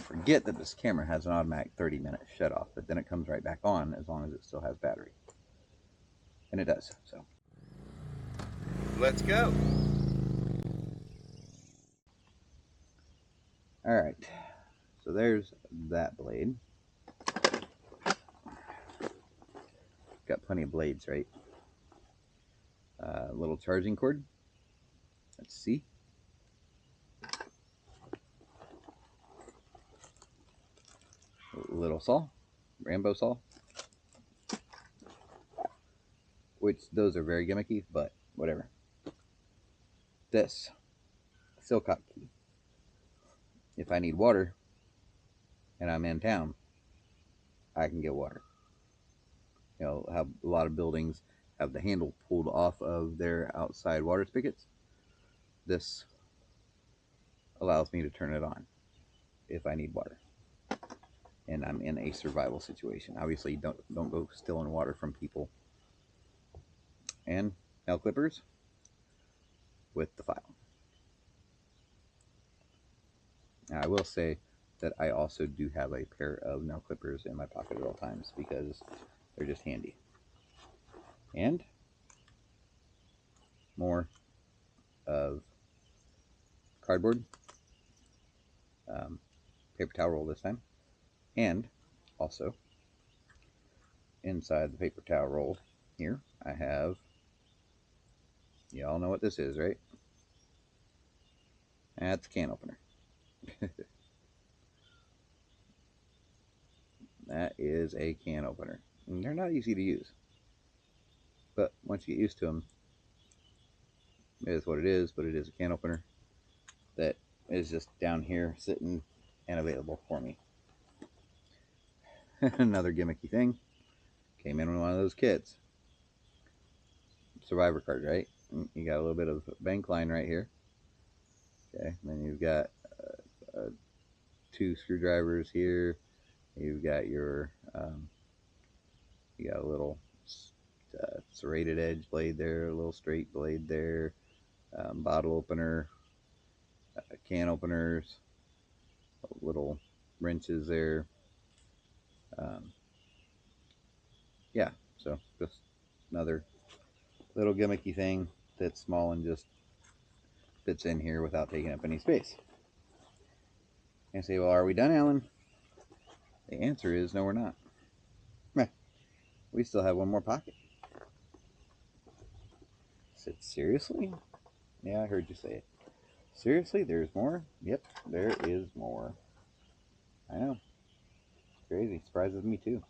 forget that this camera has an automatic 30-minute shut off, but then it comes right back on as long as it still has battery. And it does, so. Let's go. All right, so there's that blade. Got plenty of blades, right? Little charging cord. Let's see. Little saw, Rambo saw. Which those are very gimmicky, but whatever. This silcock key. If I need water and I'm in town, I can get water. You know, have a lot of buildings have the handle pulled off of their outside water spigots. This allows me to turn it on if I need water and I'm in a survival situation. Obviously, don't go stealing water from people. And nail clippers with the file. Now, I will say that I also do have a pair of nail clippers in my pocket at all times because they're just handy. And more of cardboard, paper towel roll this time, and also inside the paper towel roll here I have, you all know what this is, right? That's a can opener. That is a can opener. And they're not easy to use, but once you get used to them, it is what it is. But it is a can opener that is just down here sitting and available for me. Another gimmicky thing came in one of those kits. Survivor card, right? You got a little bit of bank line right here. Okay, and then you've got 2 screwdrivers here. You've got your you got a little serrated edge blade there, a little straight blade there, bottle opener, can openers, little wrenches there. Yeah, so just another little gimmicky thing that's small and just fits in here without taking up any space. And I say, well, are we done, Alan? The answer is no, we're not. Meh. We still have one more pocket. I said, seriously? Yeah, I heard you say it. Seriously, there's more? Yep, there is more. I know. It's crazy. Surprises me too.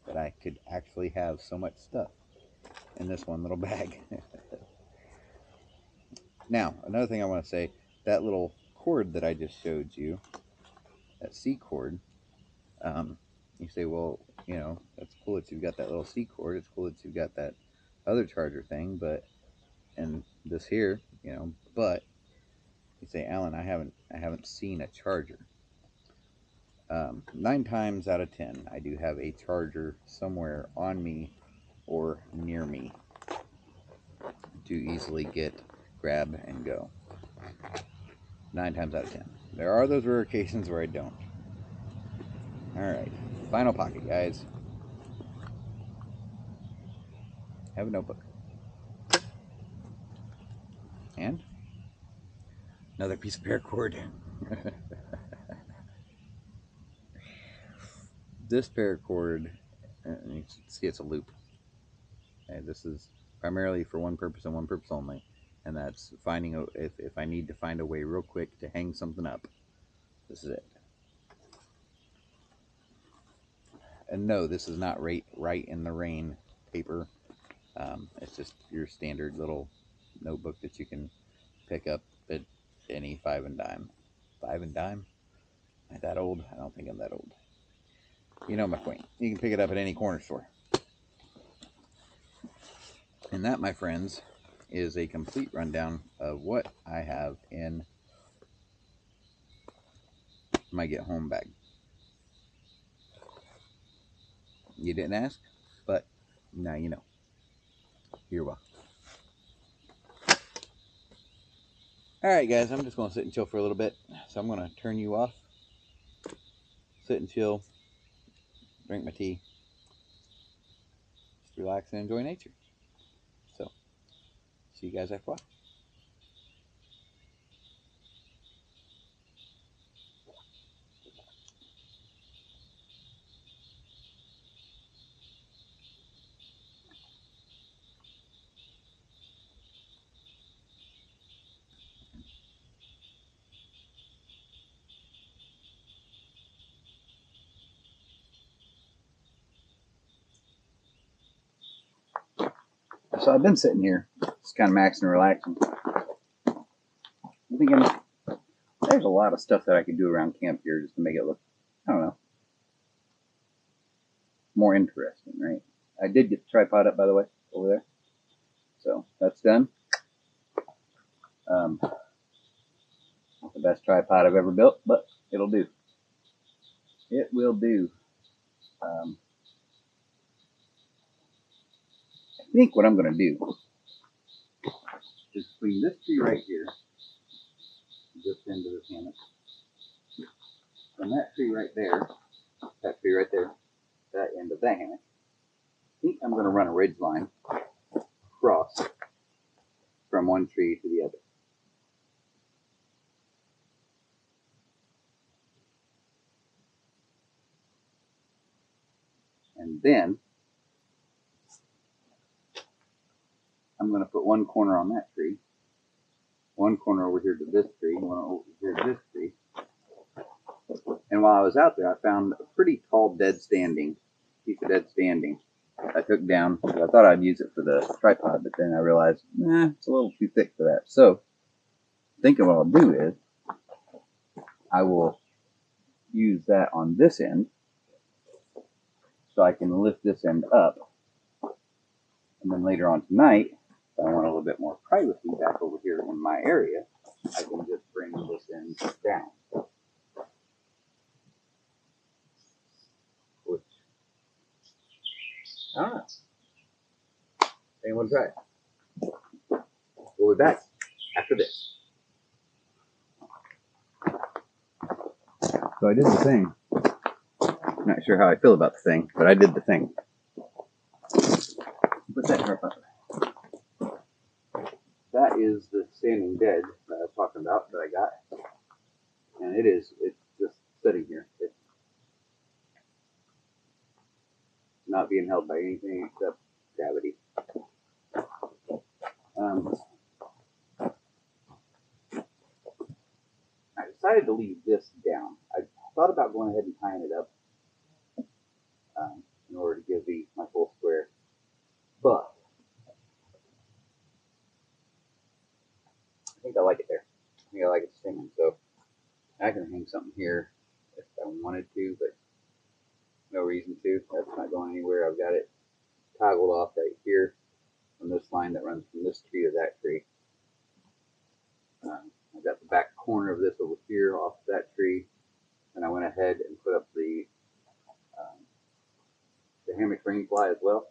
That I could actually have so much stuff in this one little bag. Now, another thing I want to say, that little cord that I just showed you, that C cord, you say, well, you know, that's cool that you've got that little C cord. It's cool that you've got that other charger thing, but, and this here, you know, but you say, Alan, I haven't seen a charger. 9 times out of 10, I do have a charger somewhere on me or near me to easily grab and go. 9 times out of 10. There are those rare occasions where I don't. Alright, final pocket, guys. Have a notebook. And another piece of paracord. This paracord, you can see it's a loop. Okay, this is primarily for one purpose and one purpose only, and that's finding if I need to find a way real quick to hang something up. This is it. And no, this is not right in the rain paper. It's just your standard little notebook that you can pick up at any 5 and dime. 5 and dime? Am I that old? I don't think I'm that old. You know my point. You can pick it up at any corner store. And that, my friends, is a complete rundown of what I have in my get home bag. You didn't ask, but now you know. You're welcome. Alright guys, I'm just going to sit and chill for a little bit. So I'm going to turn you off sit and chill, drink my tea, just relax and enjoy nature. So, see you guys after a while. So I've been sitting here, just kind of maxing and relaxing. I'm thinking there's a lot of stuff that I could do around camp here just to make it look, I don't know, more interesting, right? I did get the tripod up, by the way, over there. So that's done. Not the best tripod I've ever built, but it'll do. It will do. I think what I'm going to do is between this tree right here, just into this hammock, and that tree right there, that tree right there, that end of that hammock, I think I'm going to run a ridge line across from one tree to the other. And then I'm going to put one corner on that tree, one corner over here to this tree, one over here to this tree. And while I was out there, I found a pretty tall piece of dead standing I took down. I thought I'd use it for the tripod, but then I realized, it's a little too thick for that. So I think what I'll do is I will use that on this end so I can lift this end up. And then later on tonight, if I want a little bit more privacy back over here in my area, I can just bring this end down. Which, I don't know. Anyone try it? We'll be back after this. So I did the thing. I'm not sure how I feel about the thing, but I did the thing. Put that tarp up. That is the standing dead that I was talking about that I got. And it's just sitting here. It's not being held by anything except gravity. I decided to leave this down. I thought about going ahead and tying it up in order to give my full square. But I think I like it there. I think I like it singing. So I can hang something here if I wanted to, but no reason to. That's not going anywhere. I've got it toggled off right here from this line that runs from this tree to that tree. I've got the back corner of this over here off that tree, and I went ahead and put up the hammock ring fly as well.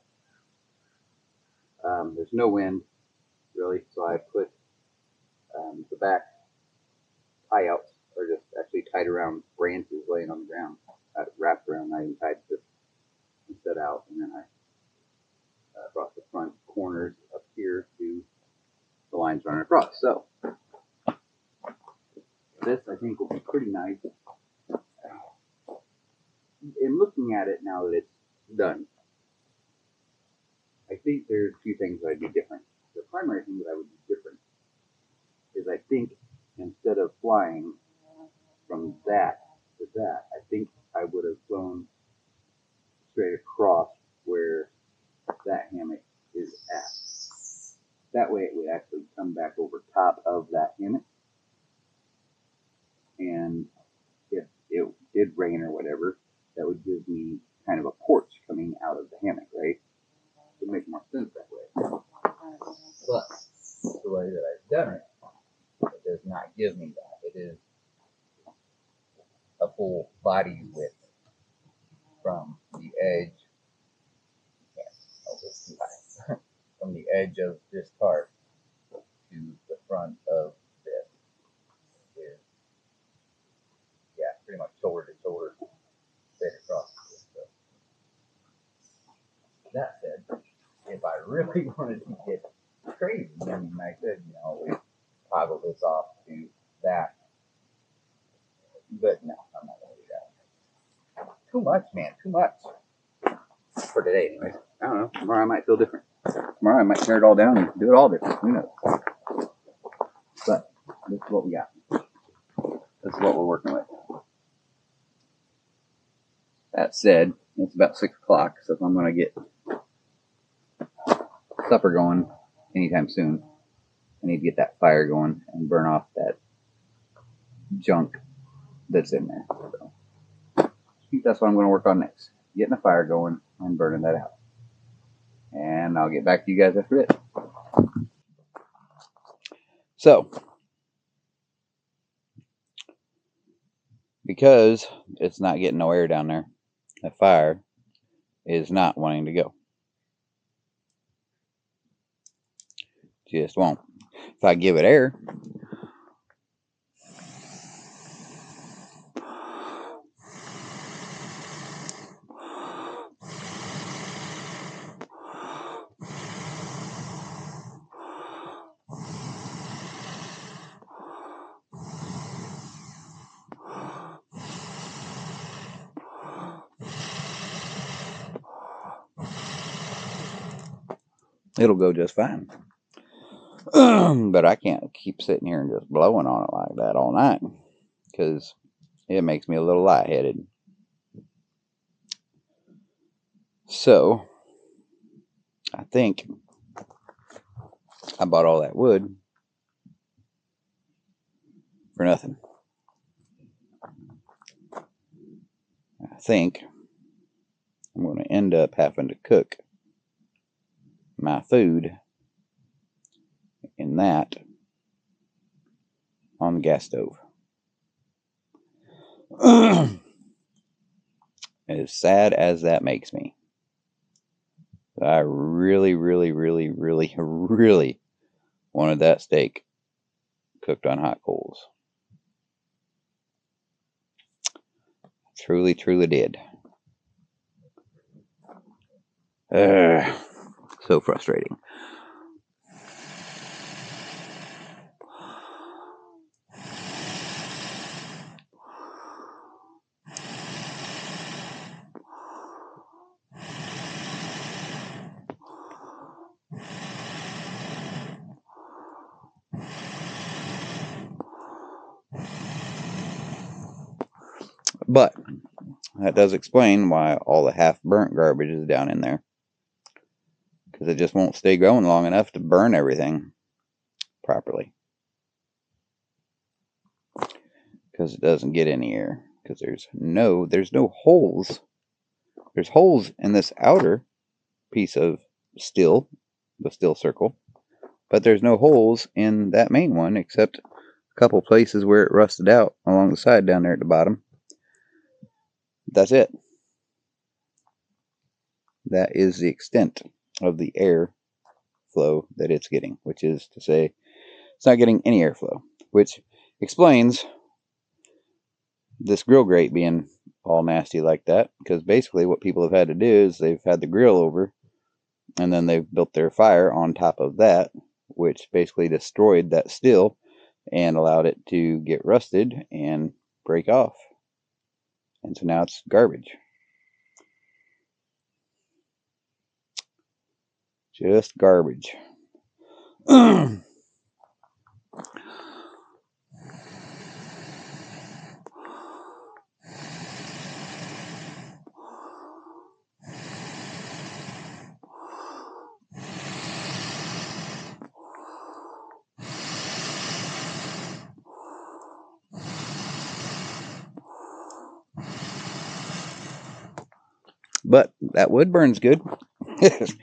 There's no wind really, so I put the back tie outs are just actually tied around branches laying on the ground. I wrapped around, I even tied this instead out, and then I brought the front corners up here to the lines running across. So this I think will be pretty nice. In looking at it now that it's done, I think there's two things that I'd be different. The primary thing that I would be different is I think instead of flying from that to that, I think I would have flown straight across where that hammock is at. That way it would actually come back over top of that hammock. And if it did rain or whatever, that would give me kind of a porch coming out of the hammock, right? It would make more sense that way. But the way that I've done it, it does not give me that. It is a full body width from the edge. From the edge of this tarp to the front of this is, pretty much shoulder to shoulder. really wanted to get crazy, I mean, I could, always toggle this off to that. But no, I'm not going to do that. Too much, man. Too much. For today, anyways. I don't know. Tomorrow I might feel different. Tomorrow I might tear it all down and do it all different. Who knows? But this is what we got. This is what we're working with. That said, it's about 6 o'clock, so if I'm going to get supper going anytime soon, I need to get that fire going and burn off that junk that's in there. So I think that's what I'm going to work on next. Getting the fire going and burning that out. And I'll get back to you guys after it. So, because it's not getting no air down there, the fire is not wanting to go. Just won't. If I give it air, it'll go just fine. But I can't keep sitting here and just blowing on it like that all night, because it makes me a little lightheaded. So, I think I bought all that wood for nothing. I think I'm going to end up having to cook my food in that on the gas stove. As sad as that makes me, I really, really, really, really, really wanted that steak cooked on hot coals. Truly, truly did. So frustrating. But that does explain why all the half-burnt garbage is down in there. Because it just won't stay going long enough to burn everything properly. Because it doesn't get any air. Because there's no holes. There's holes in this outer piece of steel, the steel circle. But there's no holes in that main one, except a couple places where it rusted out along the side down there at the bottom. That's it. That is the extent of the air flow that it's getting, which is to say it's not getting any airflow, which explains this grill grate being all nasty like that, because basically what people have had to do is they've had the grill over and then they've built their fire on top of that, which basically destroyed that steel and allowed it to get rusted and break off. And so now it's garbage. Just garbage. But that wood burns good. If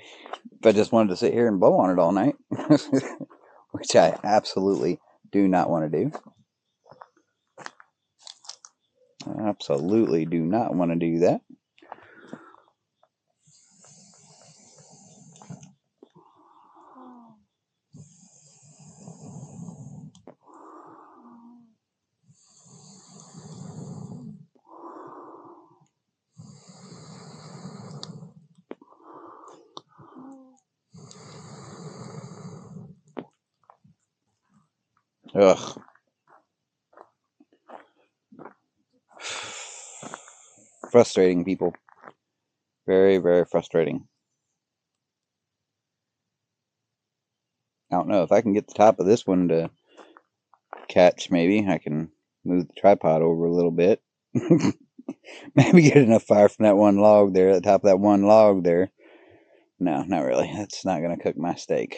I just wanted to sit here and blow on it all night, which I absolutely do not want to do. I absolutely do not want to do that. Ugh. Frustrating, people. Very, very frustrating. I don't know if I can get the top of this one to catch. Maybe I can move the tripod over a little bit. Maybe get enough fire from that one log there, at the top of that one log there. No, not really. That's not going to cook my steak.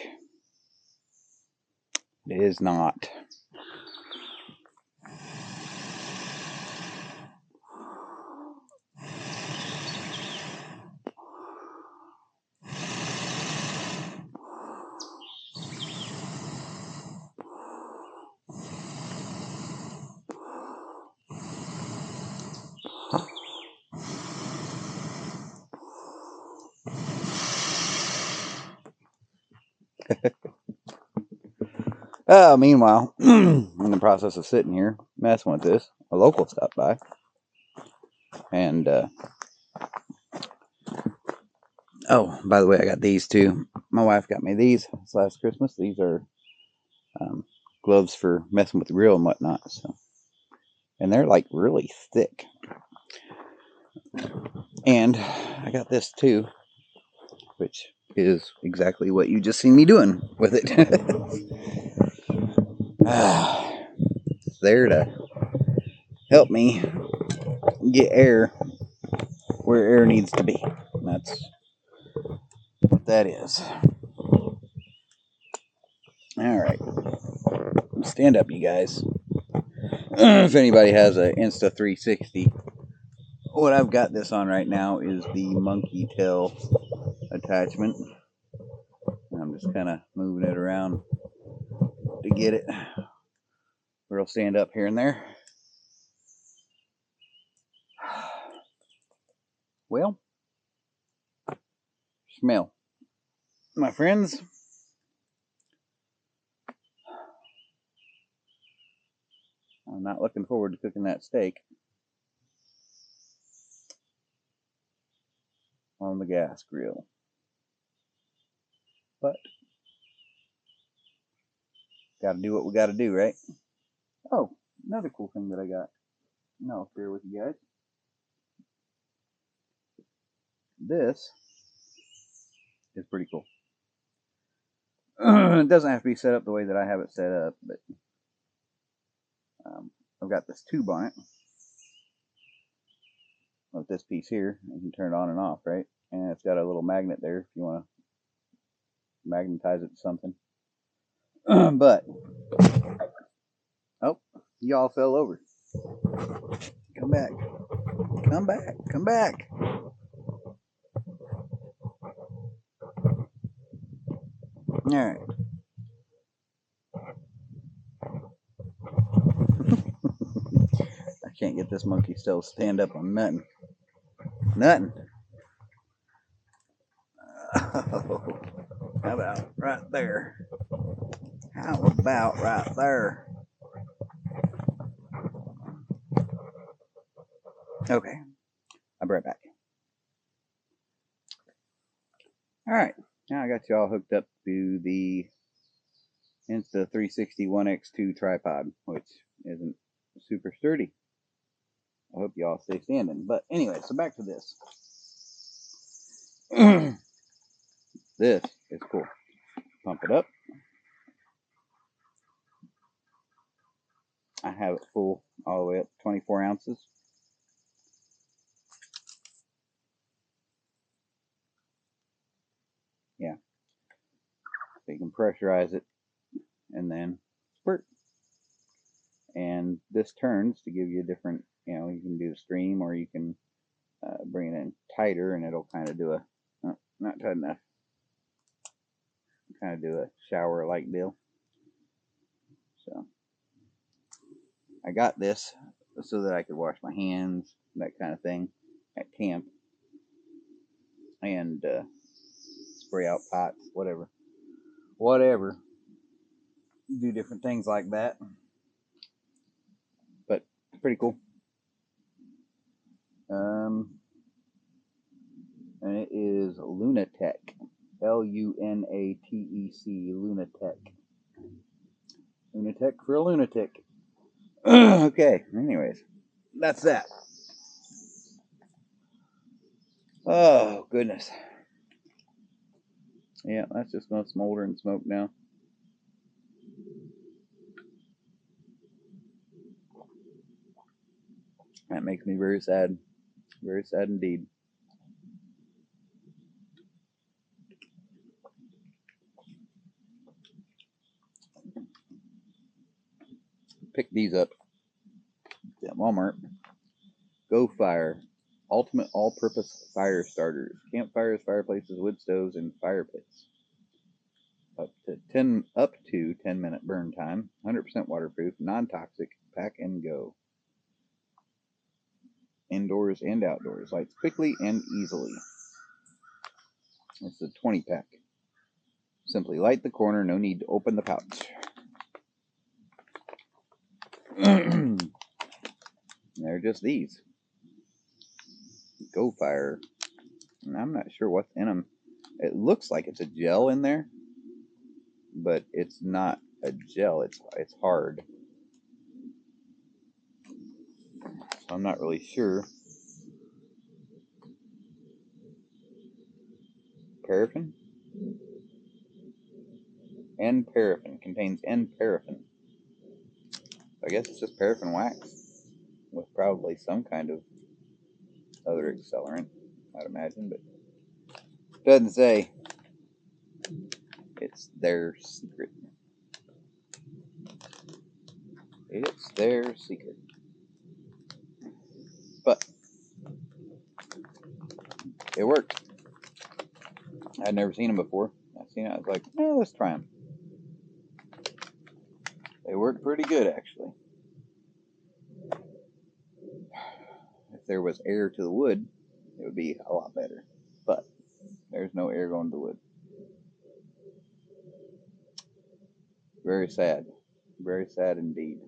It is not. Meanwhile, in the process of sitting here messing with this, a local stopped by. And, oh, by the way, I got these too. My wife got me these last Christmas. These are gloves for messing with the grill and whatnot. So, and they're like really thick. And I got this too, which is exactly what you just seen me doing with it. It's there to help me get air where air needs to be. That's what that is. Alright. Stand up, you guys. If anybody has an Insta360, what I've got this on right now is the monkey tail attachment. I'm just kind of moving it around to get it where it'll stand up here and there. Well, smell. My friends, I'm not looking forward to cooking that steak on the gas grill. But, gotta do what we gotta do, right? Oh, another cool thing that I got. And I'll share with you guys. This is pretty cool. It doesn't have to be set up the way that I have it set up, but I've got this tube on it with this piece here. You can turn it on and off, right? And it's got a little magnet there if you want to magnetize it to something. But, oh, y'all fell over. Come back. Come back. Come back. All right. I can't get this monkey still stand up on nothing. Nothing. Oh, how about right there? How about right there? Okay. I'll be right back. All right. Now I got you all hooked up to the Insta360 1X2 tripod, which isn't super sturdy. I hope y'all stay standing. But anyway, so back to this. This is cool. Pump it up. I have it full all the way up to 24 ounces. Yeah. So you can pressurize it and then squirt. And this turns to give you a different, you can do a stream or you can bring it in tighter and it'll kind of do a, not tight enough, kind of do a shower like deal. So I got this so that I could wash my hands, that kind of thing, at camp, and spray out pots, whatever, do different things like that. But pretty cool. And it is Lunatec, Lunatec, Lunatec. Lunatic for a lunatic. Okay, anyways, that's that. Oh, goodness. Yeah, that's just going to smolder and smoke now. That makes me very sad. Very sad indeed. Pick these up at Walmart. Go Fire. Ultimate all-purpose fire starters. Campfires, fireplaces, wood stoves, and fire pits. Up to 10-minute burn time. 100% waterproof, non-toxic. Pack and go. Indoors and outdoors. Lights quickly and easily. It's a 20-pack. Simply light the corner. No need to open the pouch. They're just these. Go Fire. And I'm not sure what's in them. It looks like it's a gel in there, but it's not a gel. It's hard. So I'm not really sure. Paraffin? N-paraffin. Contains N-paraffin. I guess it's just paraffin wax with probably some kind of other accelerant, I'd imagine, but it doesn't say. It's their secret. It's their secret. But it worked. I'd never seen them before. I seen it. I was like, let's try them. They work pretty good, actually. If there was air to the wood, it would be a lot better. But there's no air going to the wood. Very sad. Very sad indeed.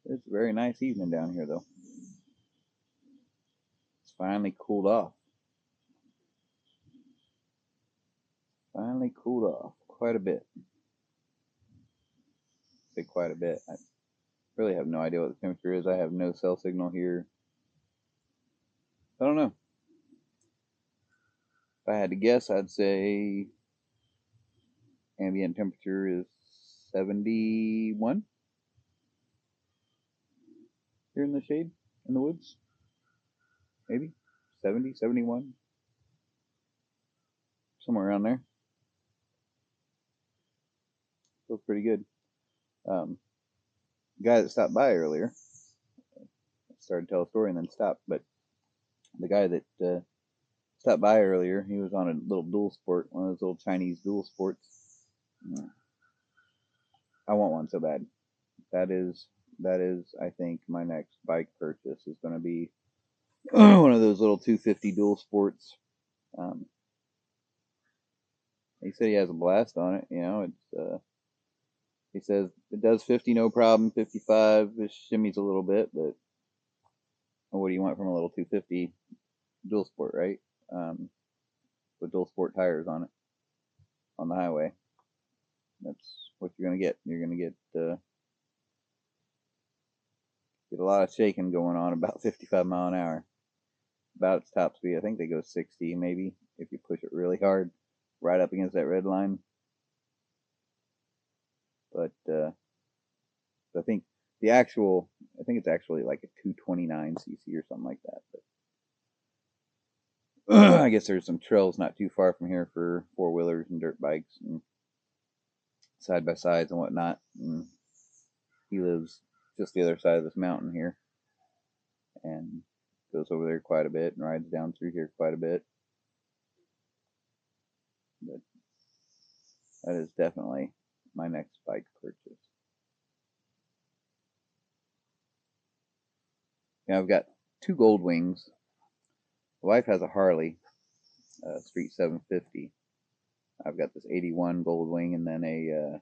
It's a very nice evening down here, though. It's finally cooled off. Finally cooled off quite a bit. Say quite a bit. I really have no idea what the temperature is. I have no cell signal here. I don't know. If I had to guess, I'd say ambient temperature is 71 here in the shade, in the woods. Maybe 70, 71. Somewhere around there. Feels pretty good. Guy that stopped by earlier started to tell a story and then stopped, but the guy that stopped by earlier, he was on a little dual sport, one of those little Chinese dual sports. I want one so bad. That is, I think, my next bike purchase is going to be one of those little 250 dual sports. He said he has a blast on it. You know, it's he says it does 50 no problem, 55 it shimmies a little bit, but what do you want from a little 250 dual sport, right? With dual sport tires on it on the highway. That's what you're gonna get. You're gonna get a lot of shaking going on about 55 mile an hour. About its top speed. I think they go 60 maybe if you push it really hard, right up against that red line. But I think it's actually like a 229 cc or something like that. But I guess there's some trails not too far from here for four wheelers and dirt bikes and side by sides and whatnot. And he lives just the other side of this mountain here, and goes over there quite a bit and rides down through here quite a bit. But that is definitely my next bike purchase. Yeah, I've got two Gold Wings. The wife has a Harley, Street 750. I've got this 81 Goldwing and then a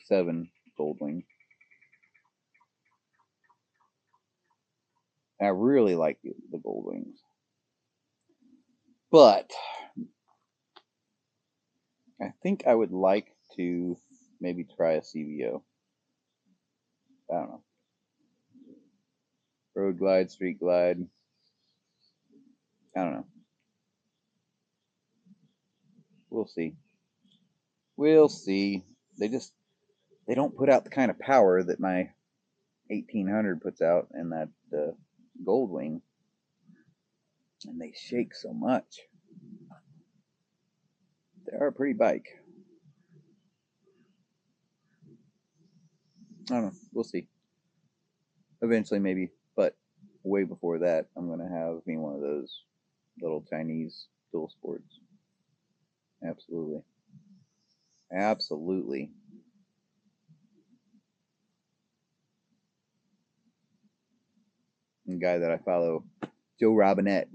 07 Goldwing. I really like the Goldwings, but I think I would like to maybe try a CVO. I don't know. Road glide, street glide. I don't know. We'll see. We'll see. They don't put out the kind of power that my 1800 puts out and that Goldwing, and they shake so much. They are a pretty bike. I don't know. We'll see. Eventually, maybe, but way before that, I'm gonna have me one of those little Chinese dual sports. Absolutely. Absolutely. The guy that I follow, Joe Robinette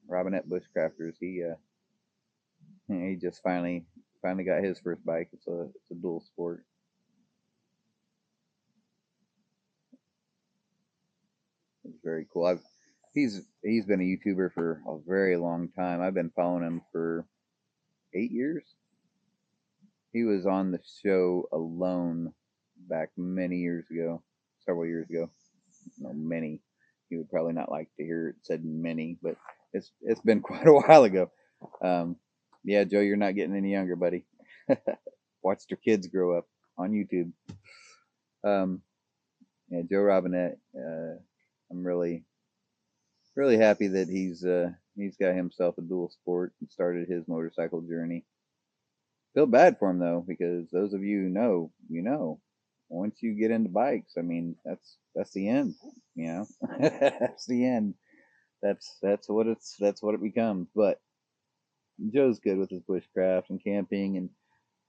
Bushcrafters. He just finally got his first bike. It's a dual sport. It's very cool. He's been a YouTuber for a very long time. I've been following him for 8 years. He was on the show alone back many years ago, several years ago. No, many. He would probably not like to hear it said many, but it's been quite a while ago. Yeah, Joe, you're not getting any younger, buddy. Watched your kids grow up on YouTube. Yeah, Joe Robinette. I'm really happy that he's got himself a dual sport and started his motorcycle journey. Feel bad for him though, because those of you who know, once you get into bikes, I mean, that's the end. That's the end. That's what it becomes. But Joe's good with his bushcraft and camping, and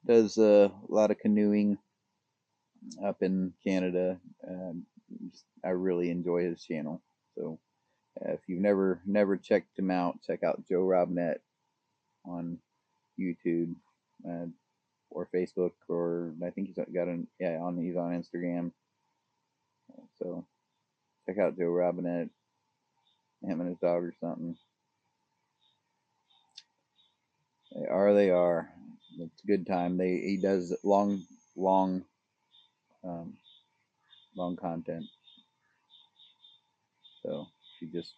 does a lot of canoeing up in Canada. I really enjoy his channel. So if you've never checked him out, check out Joe Robinette on YouTube or Facebook, or I think he's got he's on Instagram. So check out Joe Robinette, him and his dog or something. They are. It's a good time. He does long content. So if you just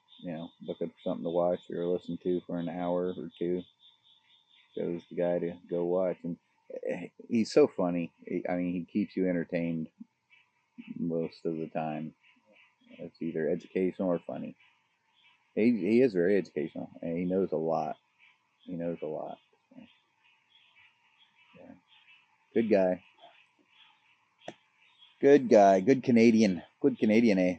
looking for something to watch or listen to for an hour or two, Joe's the guy to go watch. And he's so funny. He keeps you entertained most of the time. It's either educational or funny. He is very educational, and he knows a lot. So, yeah. Good guy. Good guy. Good Canadian. Good Canadian, eh?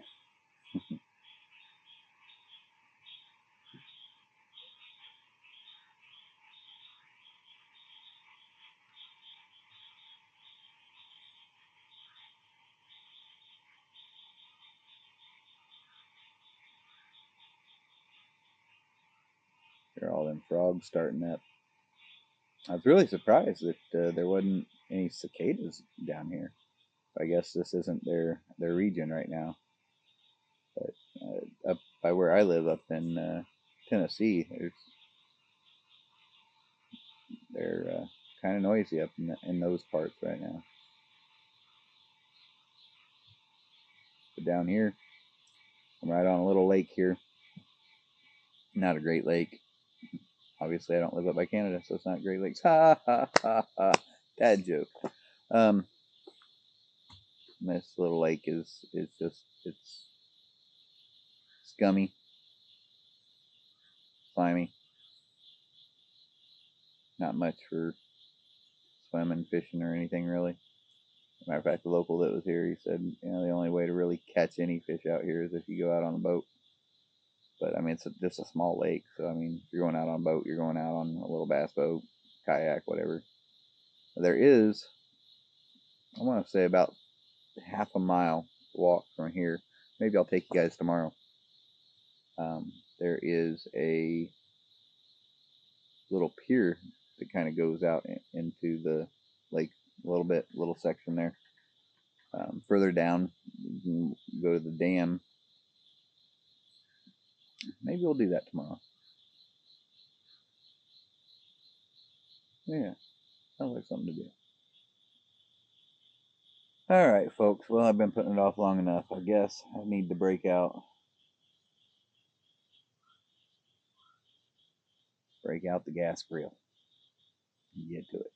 They're all them frogs starting up. I was really surprised that there wasn't any cicadas down here. I guess this isn't their region right now. But up by where I live, up in Tennessee, they're kind of noisy up in those parts right now. But down here, I'm right on a little lake here. Not a Great Lake. Obviously, I don't live up by Canada, so it's not Great Lakes. Ha ha ha ha. Dad joke. This little lake is just it's scummy, slimy. Not much for swimming, fishing, or anything really. As a matter of fact, the local that was here, he said, the only way to really catch any fish out here is if you go out on a boat. But I mean, it's just a small lake, so I mean, if you're going out on a boat, you're going out on a little bass boat, kayak, whatever. There is, I want to say, about half a mile walk from here. Maybe I'll take you guys tomorrow. There is a little pier that kind of goes out into the lake a little bit, little section there. Further down, you can go to the dam. Maybe we'll do that tomorrow. Yeah, sounds like something to do. All right, folks. Well, I've been putting it off long enough. I guess I need to break out the gas grill and get to it.